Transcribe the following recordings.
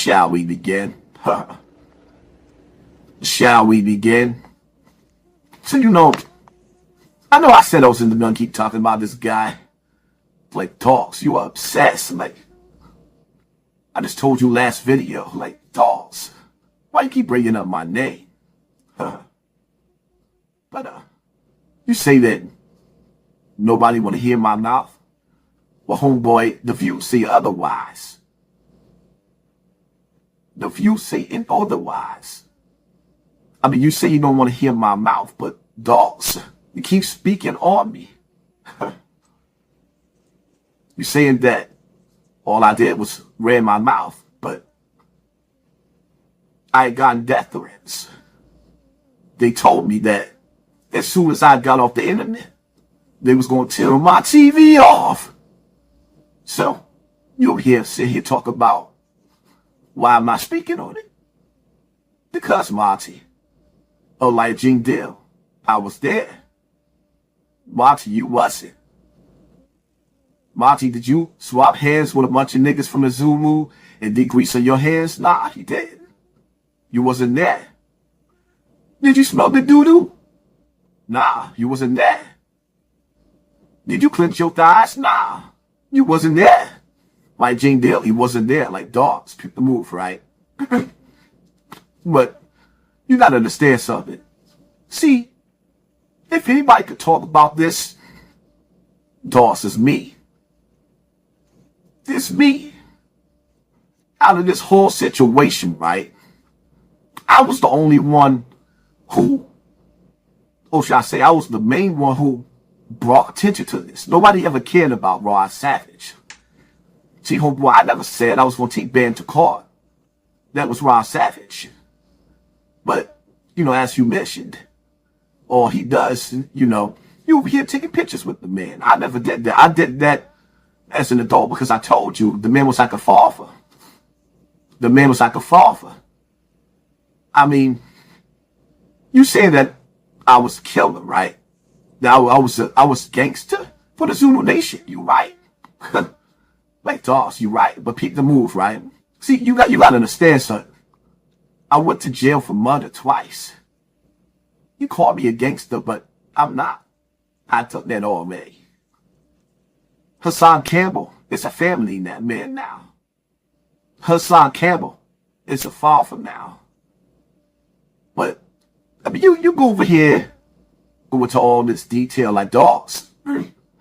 Shall we begin? Shall we begin? So I know I said I was in the gun, keep talking about this guy. Like, dogs, you are obsessed. Like, I just told you last video, like, dogs. Why you keep bringing up my name? But, you say that nobody want to hear my mouth? Well, homeboy, the views say otherwise. The views say otherwise. I mean, you say you don't want to hear my mouth, but dogs, you keep speaking on me. You saying that all I did was read my mouth, but I had gotten death threats. They told me that as soon as I got off the internet, they was going to tear my TV off. So, you'll sit here talk about why am I speaking on it? Because, Monty, like Gene Dill, I was there. Monty, you wasn't. Monty, did you swap hands with a bunch of niggas from the Zulu and did grease on your hands? Nah, you didn't. You wasn't there. Did you smell the doo-doo? Nah, you wasn't there. Did you clench your thighs? Nah, you wasn't there. Like Gene Dill, he wasn't there. Like dogs, Peep the move, right? But you gotta understand something. See, if anybody could talk about this, dogs is me. It's me. Out of this whole situation, right? I was the only one who, or should I say, I was the main one who brought attention to this. Nobody ever cared about Raw Savage. See, homeboy, I never said I was going to take Ben to court. That was Raw Savage. But, as you mentioned, or he does, you over here taking pictures with the man. I never did that. I did that as an adult because I told you the man was like a father. The man was like a father. I mean, you saying that I was a killer, right? That I was gangster for the Zulu Nation. You right? Like dogs, you right? But Peep the move, right? See, you got to understand something. I went to jail for murder twice. You call me a gangster, but I'm not. I took that already. Hassan Campbell is a family man now. Hassan Campbell is a father now. But I mean, you go over here, go into all this detail like dogs.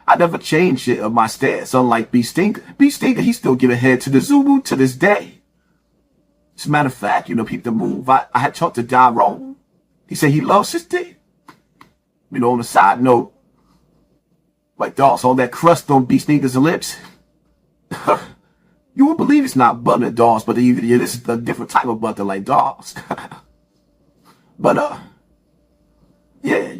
I never changed it of my stance, unlike B Stinker. B Stinker, he still giving head to the Zulu to this day. As a matter of fact, Peep the move. I had talked to Daron. He said he loves his dick. On the side note, like dogs, all that crust on B Stinker's lips. You won't believe it's not butter, dogs, but this is a different type of butter like dogs. But, yeah,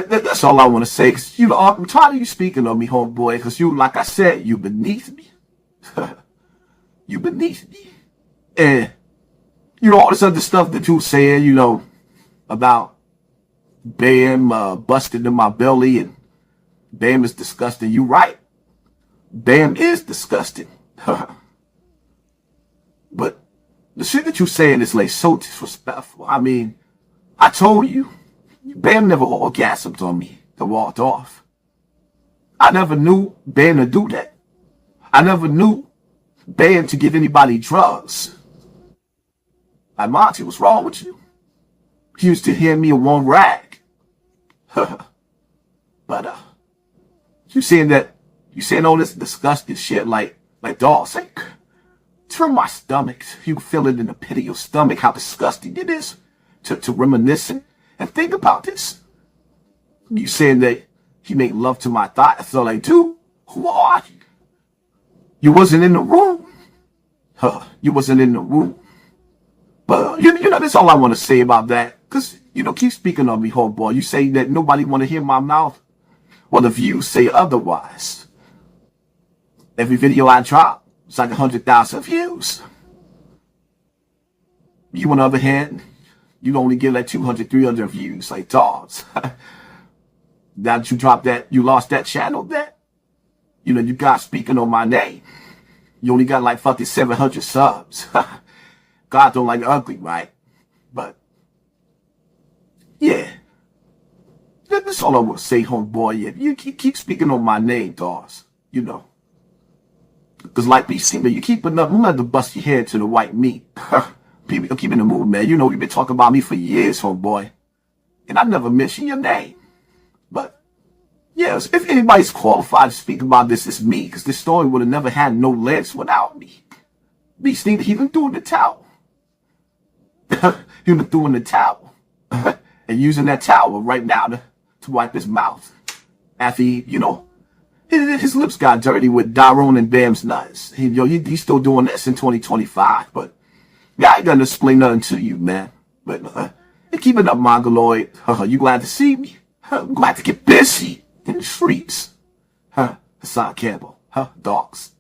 that's all I want to say. Cause, I'm tired of you speaking on me, homeboy. Cause like I said, you beneath me. You beneath me. And, all this other stuff that you saying, about Bam, busted in my belly and Bam is disgusting. You right. Bam is disgusting. But the shit that you saying is like so disrespectful. I mean, I told you, Bam never orgasmed on me to walk off. I never knew Bam to do that. I never knew Bam to give anybody drugs. Like, Monty, what's wrong with you? He used to hand me a one rag. But, you saying all this disgusting shit like dogs, say, turn my stomach. You feel it in the pit of your stomach, how disgusting it is to reminisce and think about this. You saying that he made love to my thigh. So like, dude, who are you? You wasn't in the room. You wasn't in the room. But, that's all I want to say about that. Because, keep speaking on me, homeboy. You say that nobody want to hear my mouth. Well, the views say otherwise. Every video I drop, it's like 100,000 views. You, on the other hand, you only get like 200, 300 views, like dogs. Now that you dropped that, you lost that channel, that, you got speaking on my name. You only got like fucking 700 subs. God don't like the ugly, right? But, yeah. That's all I will say, homeboy. Yeah, you keep speaking on my name, Dawes. You know. Because like we see, man, you keep enough. I'm going to bust your head to the white meat. People keep in the mood, man. You know, you've been talking about me for years, homeboy. And I never mention your name. But, yes, if anybody's qualified to speak about this, it's me. Because this story would have never had no legs without me. Beast need to even threw in the towel. He even threw in the towel. And using that towel right now to wipe his mouth. After he, you know, his lips got dirty with Daron and Bam's nuts. He's still doing this in 2025. But, yeah, I ain't gonna explain nothing to you, man. But, keep it up, Mongoloid. You glad to see me? I'm glad to get busy in the streets. Hassan Campbell. Dogs.